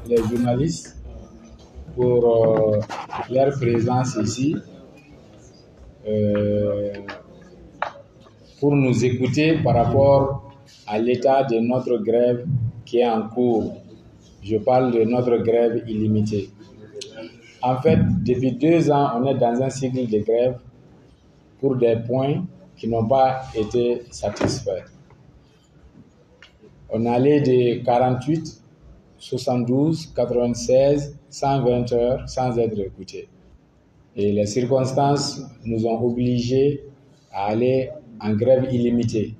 Les journalistes pour leur présence ici, pour nous écouter par rapport à l'état de notre grève qui est en cours. Je parle de notre grève illimitée. En fait, depuis 2 ans, on est dans un cycle de grève pour des points qui n'ont pas été satisfaits. On est allé de 48, 72, 96, 120 heures sans être écoutés. Et les circonstances nous ont obligés à aller en grève illimitée.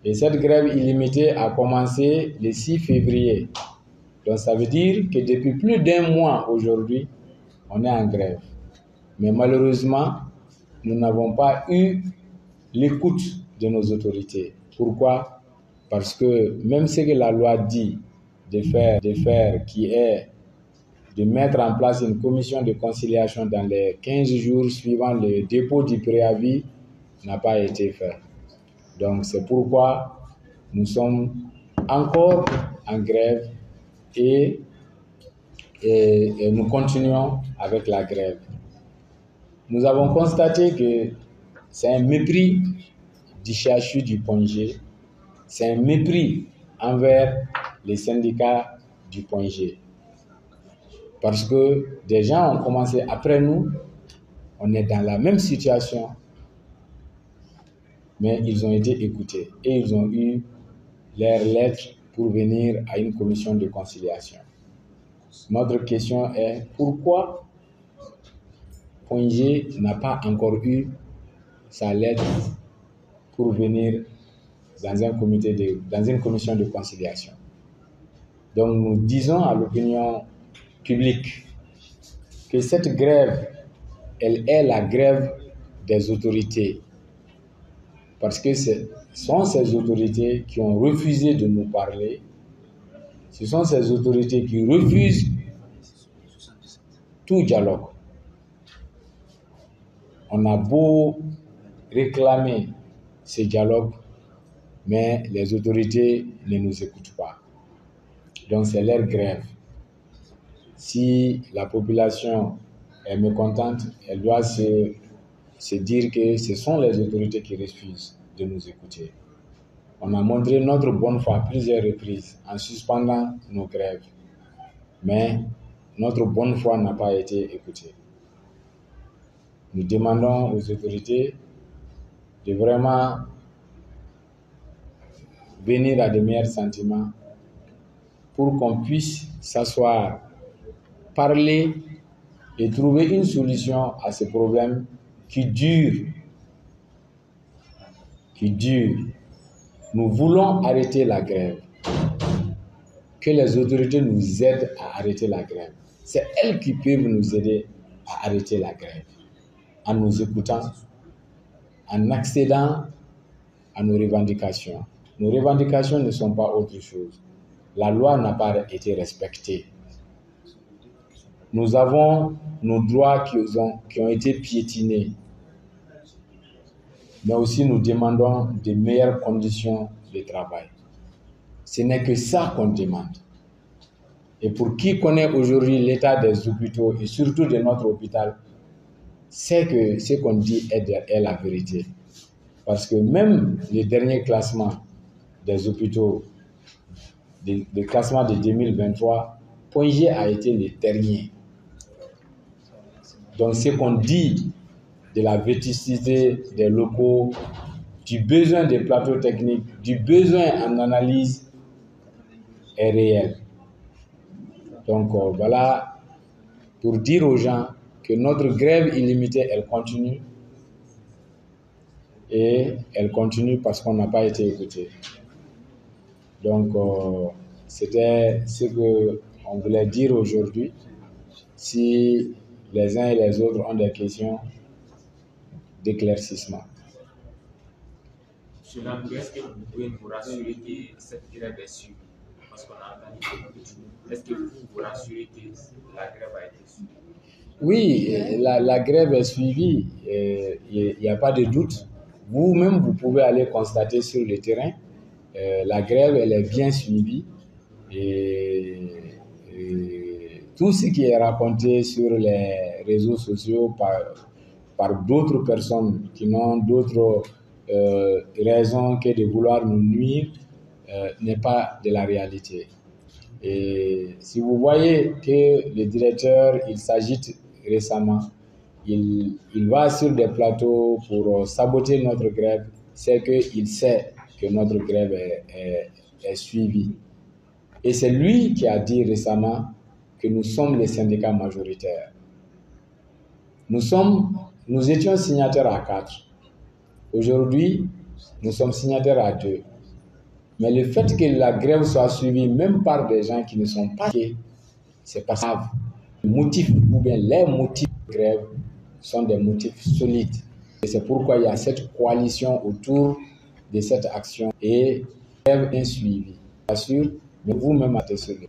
Et cette grève illimitée a commencé le 6 février. Donc ça veut dire que depuis plus d'1 mois aujourd'hui, on est en grève. Mais malheureusement, nous n'avons pas eu l'écoute de nos autorités. Pourquoi? Parce que même ce que la loi dit de faire qui est de mettre en place une commission de conciliation dans les 15 jours suivant le dépôt du préavis n'a pas été fait. Donc c'est pourquoi nous sommes encore en grève et nous continuons avec la grève. Nous avons constaté que c'est un mépris du CHU du Point G, c'est un mépris envers les syndicats du Point G. Parce que des gens ont commencé après nous, on est dans la même situation, mais ils ont été écoutés et ils ont eu leurs lettres pour venir à une commission de conciliation. Notre question est pourquoi Point G n'a pas encore eu sa lettre pour venir dans une commission de conciliation. Donc nous disons à l'opinion publique que cette grève, elle est la grève des autorités. Parce que ce sont ces autorités qui ont refusé de nous parler. Ce sont ces autorités qui refusent tout dialogue. On a beau réclamer ce dialogue, mais les autorités ne nous écoutent pas. Donc c'est leur grève. Si la population est mécontente, elle doit se dire que ce sont les autorités qui refusent de nous écouter. On a montré notre bonne foi à plusieurs reprises en suspendant nos grèves, mais notre bonne foi n'a pas été écoutée. Nous demandons aux autorités de vraiment venir à de meilleurs sentiments pour qu'on puisse s'asseoir, parler et trouver une solution à ces problèmes qui durent. Nous voulons arrêter la grève. Que les autorités nous aident à arrêter la grève. C'est elles qui peuvent nous aider à arrêter la grève. En nous écoutant, en accédant à nos revendications. Nos revendications ne sont pas autre chose. La loi n'a pas été respectée. Nous avons nos droits qui ont été piétinés. Mais aussi nous demandons de meilleures conditions de travail. Ce n'est que ça qu'on demande. Et pour qui connaît aujourd'hui l'état des hôpitaux et surtout de notre hôpital, c'est que ce qu'on dit est la vérité. Parce que même le dernier classement des hôpitaux, le classement de 2023, Point G a été le dernier. Donc ce qu'on dit de la vétusté des locaux, du besoin des plateaux techniques, du besoin en analyse est réel. Donc voilà pour dire aux gens que notre grève illimitée, elle continue. Et elle continue parce qu'on n'a pas été écouté. Donc c'était ce qu'on voulait dire aujourd'hui. Si les uns et les autres ont des questions d'éclaircissement. Monsieur Lambrou, est-ce que vous pouvez nous rassurer que cette grève est suivie? Parce qu'on a entendu beaucoup de choses. Est-ce que vous rassurez que la grève a été suivie? Oui, la grève est suivie, il n'y a pas de doute. Vous-même, vous pouvez aller constater sur le terrain, la grève, elle est bien suivie. Et tout ce qui est raconté sur les réseaux sociaux par d'autres personnes qui n'ont d'autres raisons que de vouloir nous nuire n'est pas de la réalité. Et si vous voyez que le directeur, il s'agite récemment, il va sur des plateaux pour saboter notre grève, c'est qu'il sait que notre grève est suivie. Et c'est lui qui a dit récemment que nous sommes les syndicats majoritaires. Nous étions signataires à 4. Aujourd'hui, nous sommes signataires à 2. Mais le fait que la grève soit suivie même par des gens qui ne sont pas liés, c'est pas grave. Le motif ou bien les motifs de grève sont des motifs solides. Et c'est pourquoi il y a cette coalition autour de cette action et grève insuivie. Bien sûr, mais vous-même, attestez sur le